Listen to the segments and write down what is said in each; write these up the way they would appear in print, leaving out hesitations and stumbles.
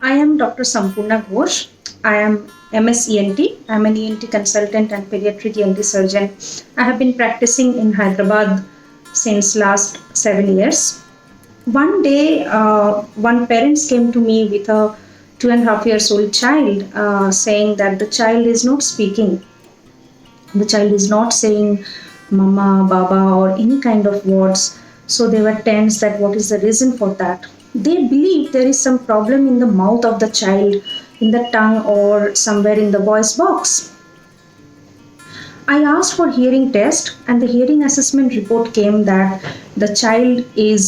I am Dr. Sampurna Ghosh. I am MSENT. I am an ENT consultant and pediatric ENT surgeon. I have been practicing in Hyderabad since last 7 years. One day, one parents came to me with a 2.5 years old child, saying that the child is not speaking. The child is not saying mama, baba, or any kind of words. So they were tense that what is the reason for that. They believe there is some problem in the mouth of the child, in the tongue, or somewhere in the voice box. I asked for hearing test, and the hearing assessment report came that the child is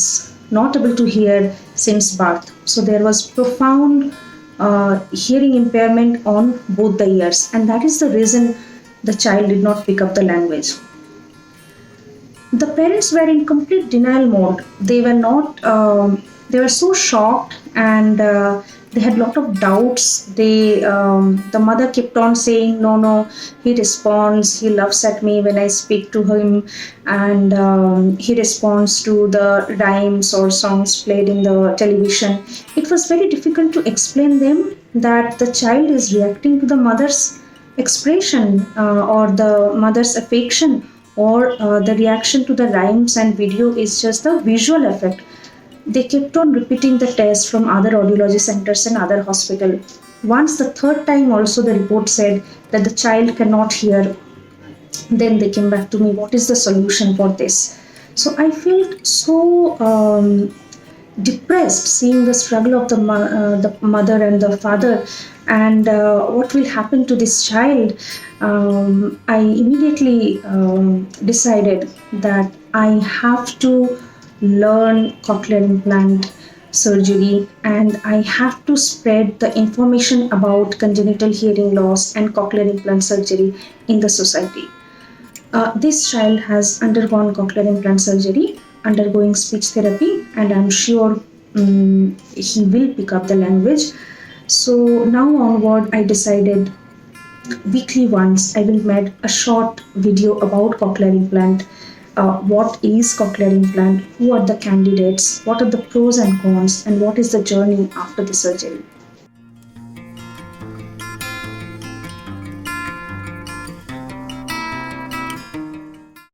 not able to hear since birth. So there was profound hearing impairment on both the ears, and that is the reason the child did not pick up the language. The parents were in complete denial mode. They were not. They were so shocked, and they had a lot of doubts. The mother kept on saying, "No, no, he responds. He laughs at me when I speak to him, and he responds to the rhymes or songs played in the television." It was very difficult to explain them that the child is reacting to the mother's expression or the mother's affection, or the reaction to the rhymes and video is just the visual effect. They kept on repeating the test from other audiology centers and other hospital. Once the third time also the report said that the child cannot hear. Then they came back to me, what is the solution for this? So I felt so depressed seeing the struggle of the mother and the father, and what will happen to this child. I immediately decided that I have to learn cochlear implant surgery, and I have to spread the information about congenital hearing loss and cochlear implant surgery in the society. This child has undergone cochlear implant surgery, undergoing speech therapy, and I'm sure he will pick up the language. So now onward, I decided weekly once I will make a short video about cochlear implant. What is cochlear implant? Who are the candidates? What are the pros and cons? And what is the journey after the surgery?